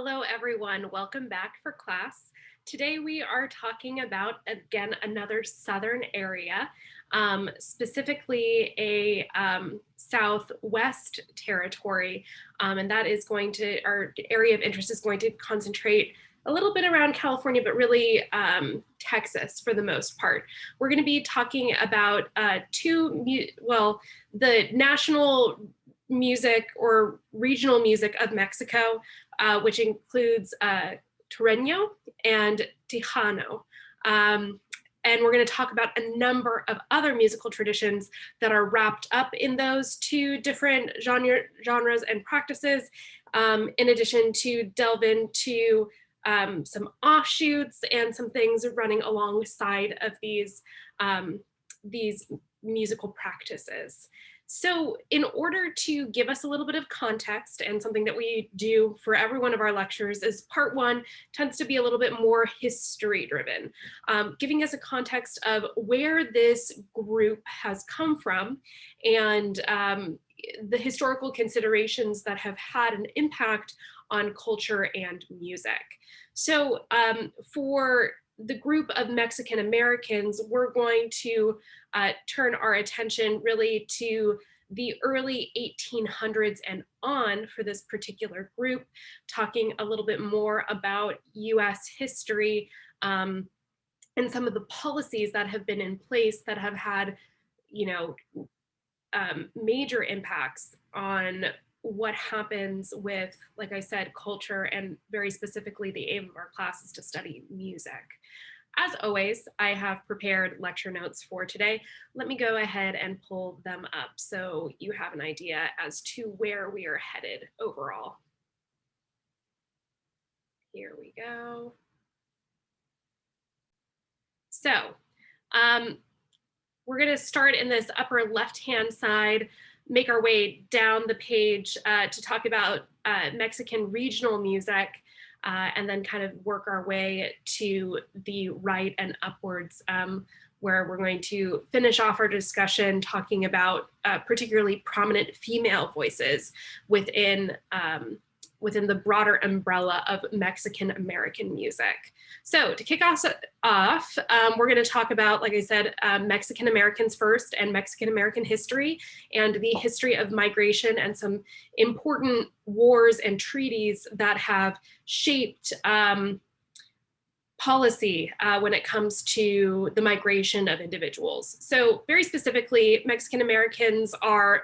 Hello, everyone. Welcome back for class. Today we are talking about, again, another Southern area, specifically a Southwest territory. And that is going to, our area of interest is going to concentrate a little bit around California, but really Texas for the most part. We're going to be talking about the national music or regional music of Mexico, which includes Torreño and Tejano. And we're going to talk about a number of other musical traditions that are wrapped up in those two different genres and practices, in addition to delve into some offshoots and some things running alongside of these musical practices. So in order to give us a little bit of context, and something that we do for every one of our lectures is part one tends to be a little bit more history driven, giving us a context of where this group has come from and the historical considerations that have had an impact on culture and music. So for the group of Mexican Americans, we're going to turn our attention really to the early 1800s and on for this particular group, talking a little bit more about US history and some of the policies that have been in place that have had, major impacts on what happens with, like I said, culture, and very specifically the aim of our class is to study music. As always, I have prepared lecture notes for today. Let me go ahead and pull them up so you have an idea as to where we are headed overall. Here we go. So we're going to start in this upper left-hand side, make our way down the page to talk about Mexican regional music, and then kind of work our way to the right and upwards, where we're going to finish off our discussion talking about particularly prominent female voices within the broader umbrella of Mexican American music. So to kick us off, we're going to talk about, like I said, Mexican Americans first, and Mexican American history, and the history of migration, and some important wars and treaties that have shaped policy when it comes to the migration of individuals. So very specifically, Mexican Americans are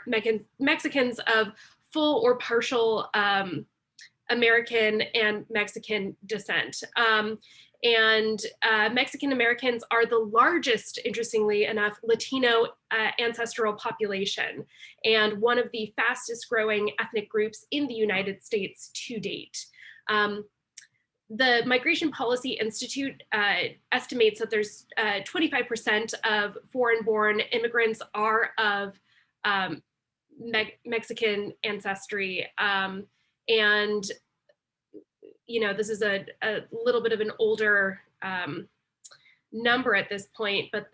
Mexicans of full or partial American and Mexican descent. Mexican Americans are the largest, interestingly enough, Latino ancestral population, and one of the fastest growing ethnic groups in the United States to date. The Migration Policy Institute estimates that there's 25% of foreign-born immigrants are of Mexican ancestry. And this is a little bit of an older number at this point, but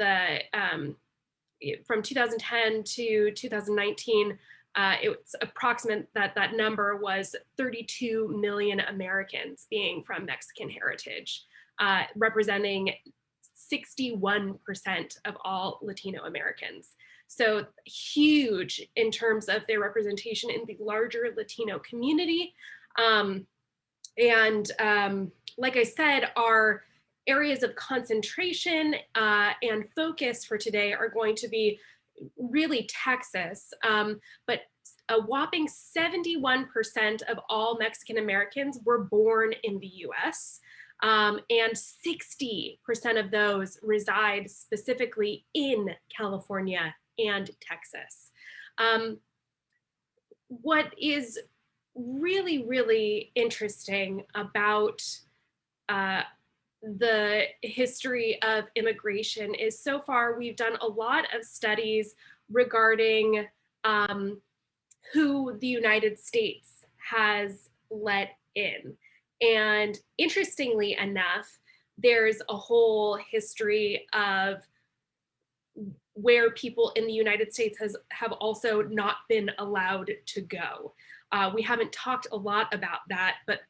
from 2010 to 2019, it's approximate that number was 32 million Americans being from Mexican heritage, representing 61% of all Latino Americans. So huge in terms of their representation in the larger Latino community. Like I said, our areas of concentration and focus for today are going to be really Texas, but a whopping 71% of all Mexican Americans were born in the US, and 60% of those reside specifically in California and Texas. What is really, really interesting about the history of immigration is, so far we've done a lot of studies regarding who the United States has let in. And interestingly enough, there's a whole history of where people in the United States have also not been allowed to go. We haven't talked a lot about that, but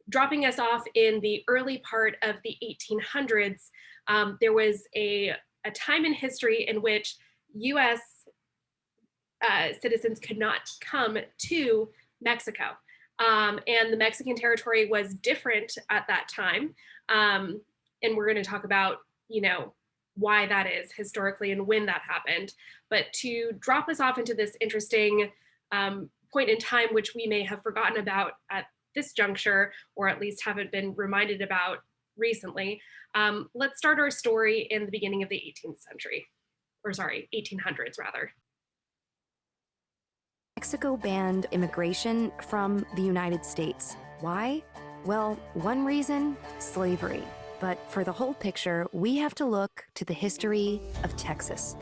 Dropping us off in the early part of the 1800s, there was a time in history in which US citizens could not come to Mexico. And the Mexican territory was different at that time. And we're going to talk about, why that is historically and when that happened. But to drop us off into this interesting point in time, which we may have forgotten about at this juncture, or at least haven't been reminded about recently, let's start our story in the beginning of the 18th century, or sorry, 1800s rather. Mexico banned immigration from the United States. Why? Well, one reason, slavery. But for the whole picture, we have to look to the history of Texas.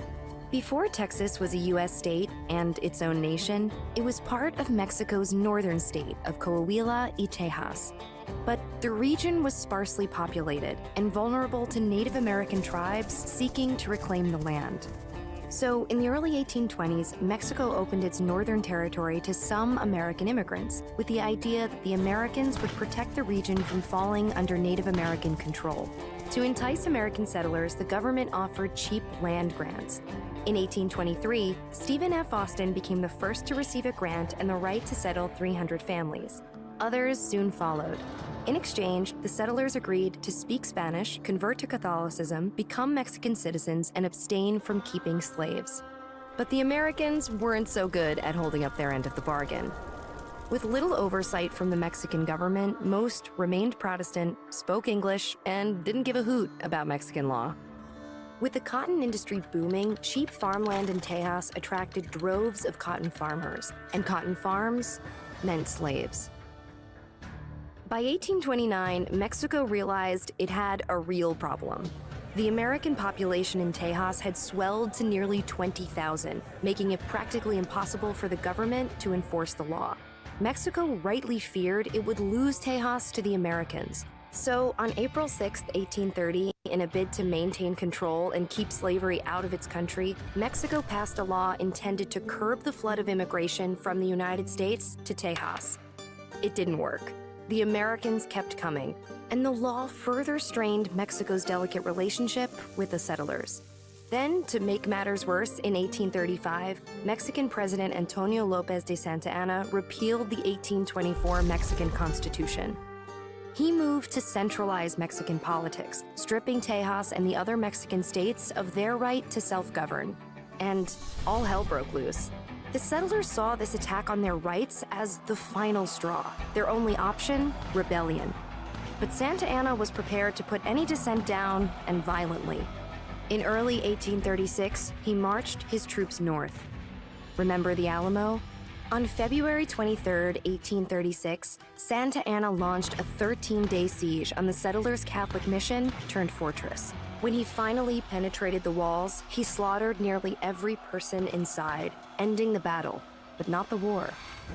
Before Texas was a U.S. state and its own nation, it was part of Mexico's northern state of Coahuila y Tejas. But the region was sparsely populated and vulnerable to Native American tribes seeking to reclaim the land. So in the early 1820s, Mexico opened its northern territory to some American immigrants with the idea that the Americans would protect the region from falling under Native American control. To entice American settlers, the government offered cheap land grants. In 1823, Stephen F. Austin became the first to receive a grant and the right to settle 300 families. Others soon followed. In exchange, the settlers agreed to speak Spanish, convert to Catholicism, become Mexican citizens, and abstain from keeping slaves. But the Americans weren't so good at holding up their end of the bargain. With little oversight from the Mexican government, most remained Protestant, spoke English, and didn't give a hoot about Mexican law. With the cotton industry booming, cheap farmland in Tejas attracted droves of cotton farmers, and cotton farms meant slaves. By 1829, Mexico realized it had a real problem. The American population in Tejas had swelled to nearly 20,000, making it practically impossible for the government to enforce the law. Mexico rightly feared it would lose Tejas to the Americans. So on April 6, 1830, in a bid to maintain control and keep slavery out of its country, Mexico passed a law intended to curb the flood of immigration from the United States to Tejas. It didn't work. The Americans kept coming, and the law further strained Mexico's delicate relationship with the settlers. Then, to make matters worse, in 1835, Mexican President Antonio Lopez de Santa Anna repealed the 1824 Mexican Constitution. He moved to centralize Mexican politics, stripping Tejas and the other Mexican states of their right to self-govern. And all hell broke loose. The settlers saw this attack on their rights as the final straw. Their only option, rebellion. But Santa Anna was prepared to put any dissent down, and violently. In early 1836, he marched his troops north. Remember the Alamo? On February 23, 1836, Santa Anna launched a 13-day siege on the settlers' Catholic mission turned fortress. When he finally penetrated the walls, he slaughtered nearly every person inside, ending the battle, but not the war.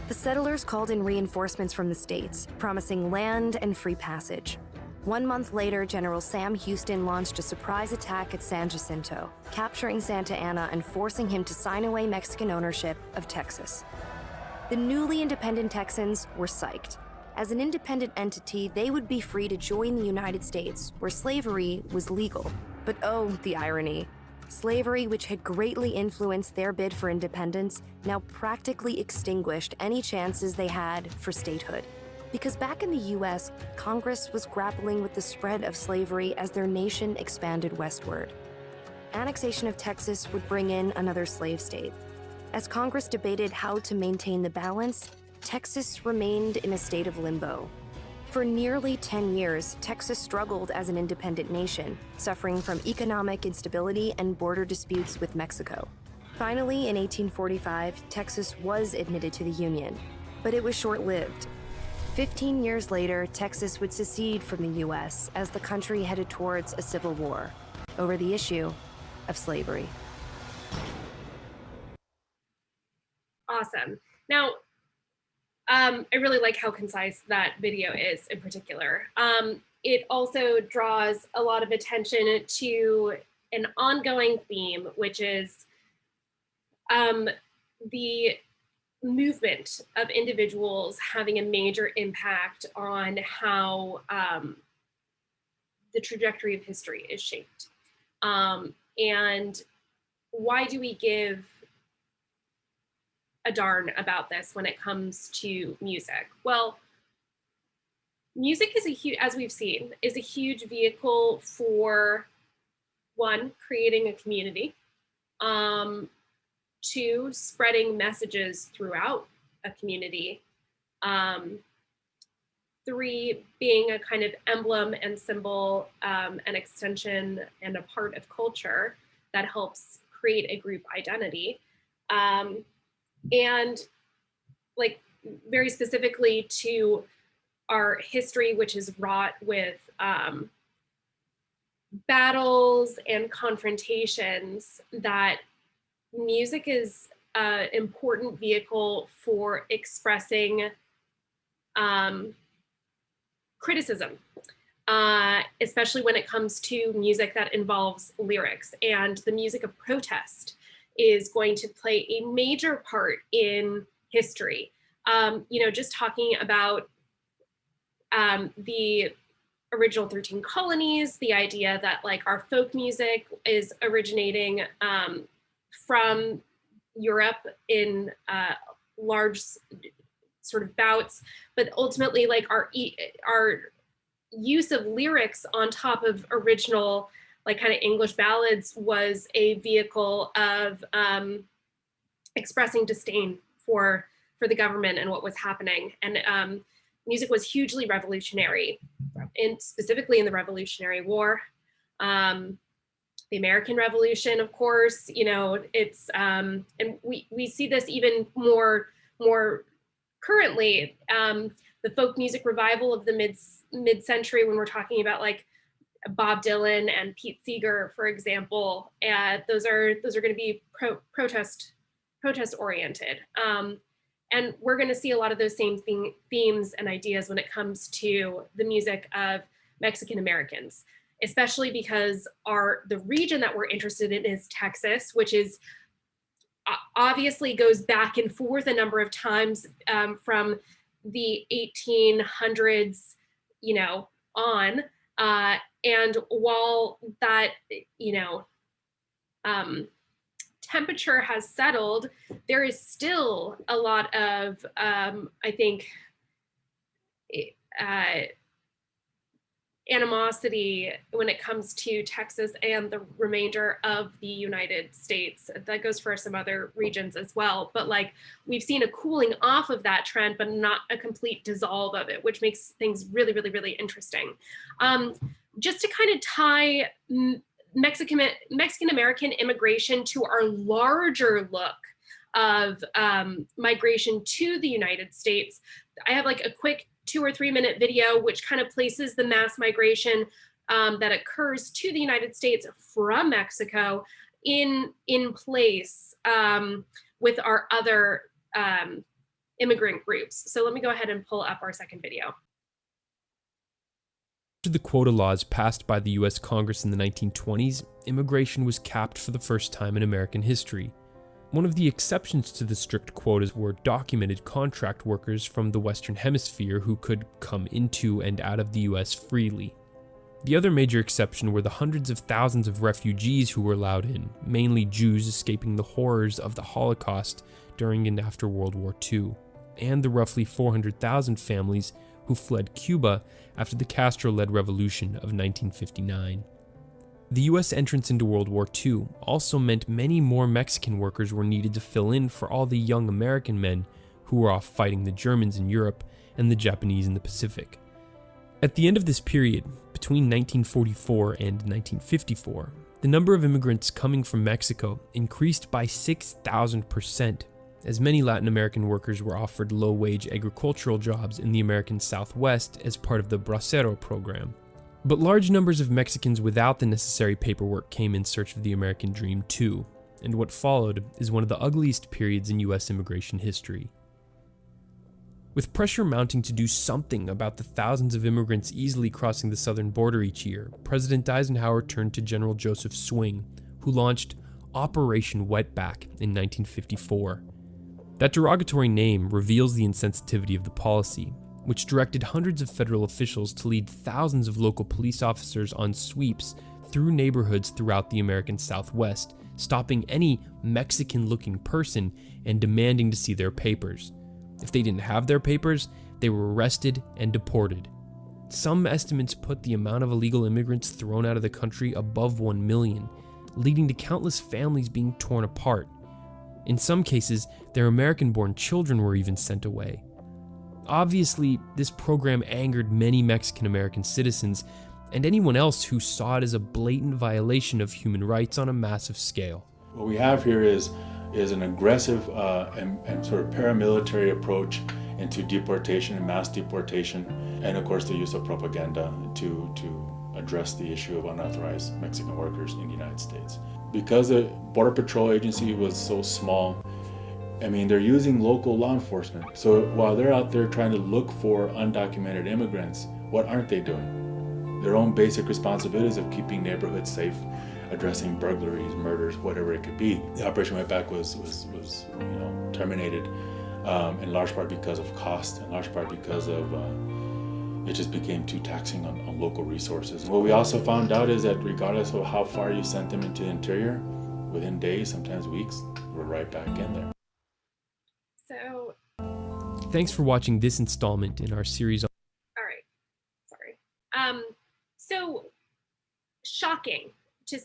The settlers called in reinforcements from the states, promising land and free passage. 1 month later, General Sam Houston launched a surprise attack at San Jacinto, capturing Santa Anna and forcing him to sign away Mexican ownership of Texas. The newly independent Texans were psyched. As an independent entity, they would be free to join the United States, where slavery was legal. But oh, the irony. Slavery, which had greatly influenced their bid for independence, now practically extinguished any chances they had for statehood. Because back in the US, Congress was grappling with the spread of slavery as their nation expanded westward. Annexation of Texas would bring in another slave state. As Congress debated how to maintain the balance, Texas remained in a state of limbo. For nearly 10 years, Texas struggled as an independent nation, suffering from economic instability and border disputes with Mexico. Finally, in 1845, Texas was admitted to the Union, but it was short-lived. 15 years later, Texas would secede from the U.S. as the country headed towards a civil war over the issue of slavery. Awesome. Now, I really like how concise that video is in particular. It also draws a lot of attention to an ongoing theme, which is the movement of individuals having a major impact on how the trajectory of history is shaped. And why do we give a darn about this when it comes to music? Well, music is as we've seen, is a huge vehicle for one, creating a community, two, spreading messages throughout a community, three, being a kind of emblem and symbol, an extension and a part of culture that helps create a group identity. And like very specifically to our history, which is wrought with battles and confrontations, that music is an important vehicle for expressing criticism, especially when it comes to music that involves lyrics. And the music of protest is going to play a major part in history. Just talking about the original 13 colonies, the idea that like our folk music is originating from Europe in large sort of bouts, but ultimately like our use of lyrics on top of original like kind of English ballads was a vehicle of expressing disdain for the government and what was happening. And music was hugely revolutionary, and specifically in the Revolutionary War. The American Revolution, of course, it's and we see this even more currently. The folk music revival of the mid-century, when we're talking about like Bob Dylan and Pete Seeger, for example, those are going to be protest oriented. And we're going to see a lot of those same themes and ideas when it comes to the music of Mexican Americans, especially because the region that we're interested in is Texas, which is obviously goes back and forth a number of times from the 1800s, on. And while that, temperature has settled, there is still a lot of, I think, animosity when it comes to Texas and the remainder of the United States. That goes for some other regions as well. But like we've seen a cooling off of that trend, but not a complete dissolve of it, which makes things really, really, really interesting. Just to kind of tie Mexican American immigration to our larger look of migration to the United States, I have like a quick 2 or 3 minute video which kind of places the mass migration that occurs to the United States from Mexico in place with our other immigrant groups. So let me go ahead and pull up our second video. After the quota laws passed by the US Congress in the 1920s, immigration was capped for the first time in American history. One of the exceptions to the strict quotas were documented contract workers from the Western Hemisphere who could come into and out of the US freely. The other major exception were the hundreds of thousands of refugees who were allowed in, mainly Jews escaping the horrors of the Holocaust during and after World War II, and the roughly 400,000 families who fled Cuba after the Castro-led revolution of 1959. The US entrance into World War II also meant many more Mexican workers were needed to fill in for all the young American men who were off fighting the Germans in Europe and the Japanese in the Pacific. At the end of this period, between 1944 and 1954, the number of immigrants coming from Mexico increased by 6,000%, as many Latin American workers were offered low-wage agricultural jobs in the American Southwest as part of the Bracero program. But large numbers of Mexicans without the necessary paperwork came in search of the American dream too, and what followed is one of the ugliest periods in US immigration history. With pressure mounting to do something about the thousands of immigrants easily crossing the southern border each year, President Eisenhower turned to General Joseph Swing, who launched Operation Wetback in 1954. That derogatory name reveals the insensitivity of the policy, which directed hundreds of federal officials to lead thousands of local police officers on sweeps through neighborhoods throughout the American Southwest, stopping any Mexican-looking person and demanding to see their papers. If they didn't have their papers, they were arrested and deported. Some estimates put the amount of illegal immigrants thrown out of the country above 1 million, leading to countless families being torn apart. In some cases, their American-born children were even sent away. Obviously, this program angered many Mexican-American citizens and anyone else who saw it as a blatant violation of human rights on a massive scale. What we have here is an aggressive and sort of paramilitary approach into deportation and mass deportation, and of course the use of propaganda to address the issue of unauthorized Mexican workers in the United States. Because the Border Patrol agency was so small, I mean, they're using local law enforcement. So while they're out there trying to look for undocumented immigrants, what aren't they doing? Their own basic responsibilities of keeping neighborhoods safe, addressing burglaries, murders, whatever it could be. The Operation Wetback was terminated in large part because of cost, in large part because of it just became too taxing on local resources. What we also found out is that regardless of how far you sent them into the interior, within days, sometimes weeks, we're right back in there. So, Thanks for watching this installment in our series on... all right, sorry. So shocking to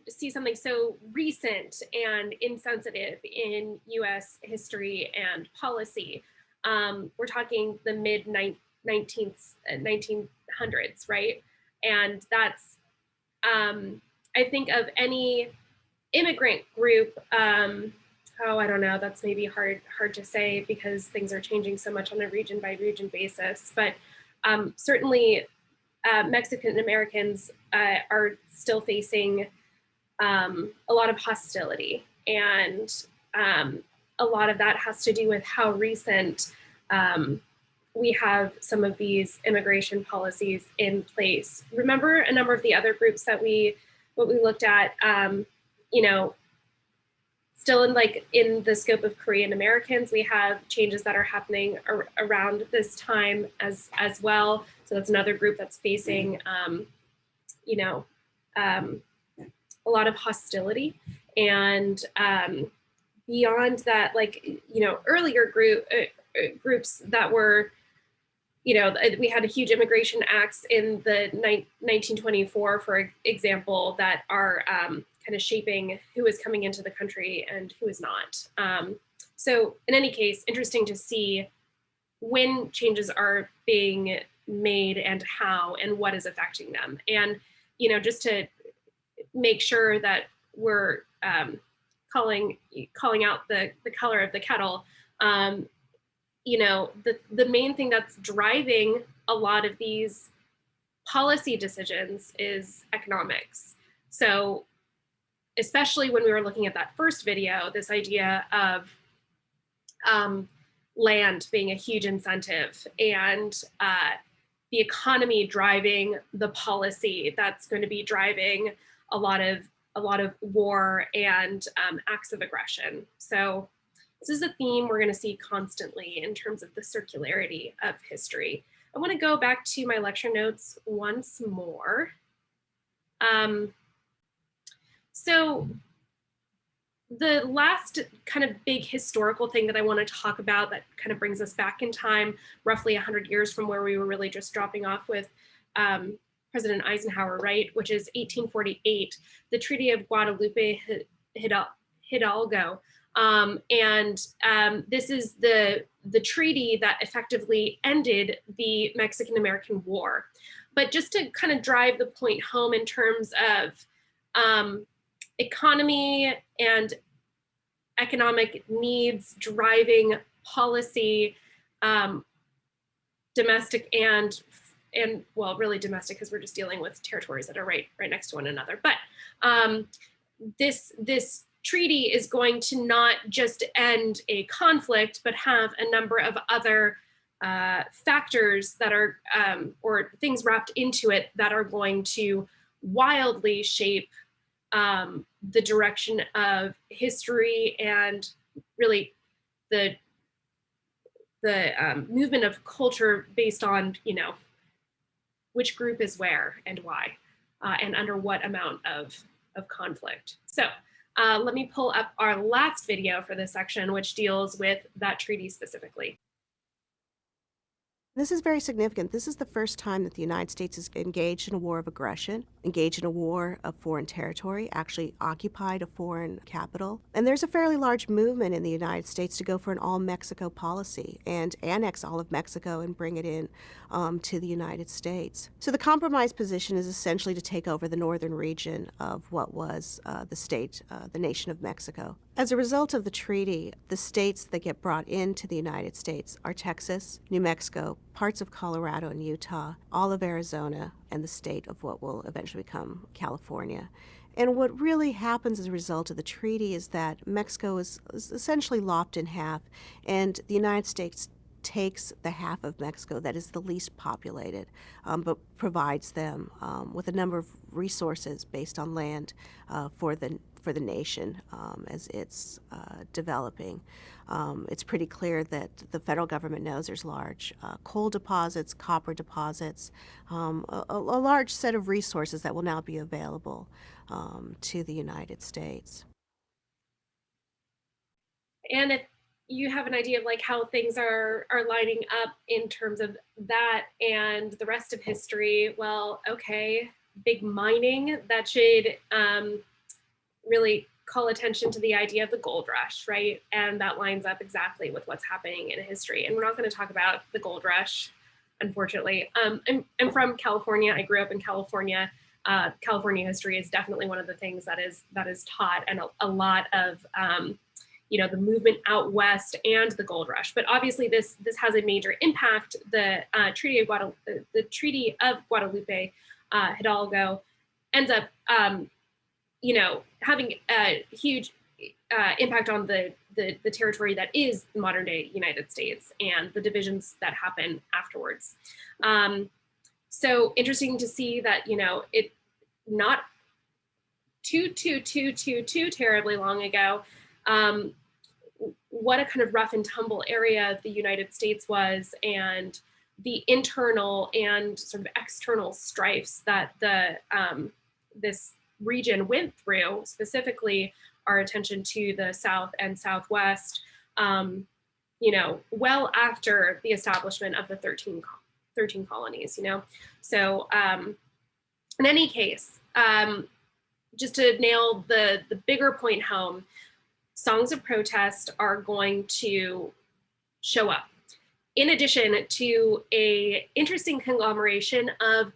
see something so recent and insensitive in U.S. history and policy. We're talking the mid 1900s, right? And that's, I think of any immigrant group, I don't know, that's maybe hard to say because things are changing so much on a region by region basis, but certainly Mexican Americans are still facing a lot of hostility, and a lot of that has to do with how recent we have some of these immigration policies in place. Remember a number of the other groups that we looked at, still in the scope of Korean Americans, we have changes that are happening around this time as well. So that's another group that's facing, a lot of hostility. And beyond that, earlier groups that were, we had a huge immigration acts in the 1924, for example, that are kind of shaping who is coming into the country and who is not. So in any case, interesting to see when changes are being made and how and what is affecting them. And, just to make sure that we're calling out the color of the kettle, the main thing that's driving a lot of these policy decisions is economics. So especially when we were looking at that first video, this idea of land being a huge incentive and the economy driving the policy that's going to be driving a lot of war and acts of aggression. So this is a theme we're going to see constantly in terms of the circularity of history. I want to go back to my lecture notes once more. So the last kind of big historical thing that I want to talk about that kind of brings us back in time, roughly 100 years from where we were really just dropping off with President Eisenhower, right, which is 1848, the Treaty of Guadalupe Hidalgo. This is the treaty that effectively ended the Mexican-American War. But just to kind of drive the point home in terms of economy and economic needs driving policy, domestic and well, really domestic because we're just dealing with territories that are right next to one another. But this treaty is going to not just end a conflict, but have a number of other factors that are, or things wrapped into it that are going to wildly shape the direction of history and really the movement of culture based on, which group is where and why, and under what amount of conflict. So let me pull up our last video for this section, which deals with that treaty specifically. This is very significant. This is the first time that the United States is engaged in a war of aggression, engaged in a war of foreign territory, actually occupied a foreign capital. And there's a fairly large movement in the United States to go for an all-Mexico policy and annex all of Mexico and bring it in to the United States. So the compromise position is essentially to take over the northern region of what was the nation of Mexico. As a result of the treaty, the states that get brought into the United States are Texas, New Mexico, parts of Colorado and Utah, all of Arizona, and the state of what will eventually become California. And what really happens as a result of the treaty is that Mexico is essentially lopped in half, and the United States takes the half of Mexico that is the least populated, but provides them with a number of resources based on land for the nation as it's developing. It's pretty clear that the federal government knows there's large coal deposits, copper deposits, a large set of resources that will now be available to the United States. And if you have an idea of like how things are lining up in terms of that and the rest of history, well, okay, big mining, that should really call attention to the idea of the gold rush, right? And that lines up exactly with what's happening in history. And we're not going to talk about the gold rush, unfortunately. I'm from California. I grew up in California. California history is definitely one of the things that is taught, and a lot of the movement out west and the gold rush. But obviously, this has a major impact. The Treaty of Guadalupe Hidalgo ends up having a huge impact on the territory that is modern day United States and the divisions that happen afterwards. So interesting to see that, it not too terribly long ago, what a kind of rough and tumble area the United States was, and the internal and sort of external strifes that this region went through, specifically our attention to the South and Southwest, well after the establishment of the 13 colonies, So in any case, just to nail the bigger point home, songs of protest are going to show up. In addition to an interesting conglomeration of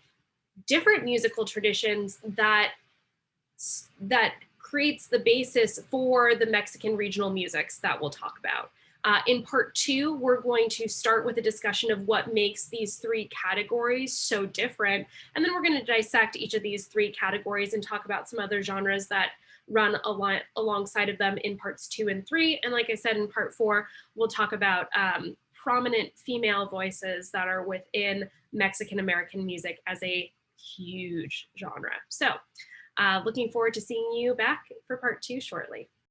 different musical traditions that creates the basis for the Mexican regional musics that we'll talk about. In part 2, we're going to start with a discussion of what makes these 3 categories so different. And then we're going to dissect each of these 3 categories and talk about some other genres that run alongside of them in parts 2 and 3. And like I said, in part 4, we'll talk about prominent female voices that are within Mexican American music as a huge genre. So looking forward to seeing you back for part 2 shortly.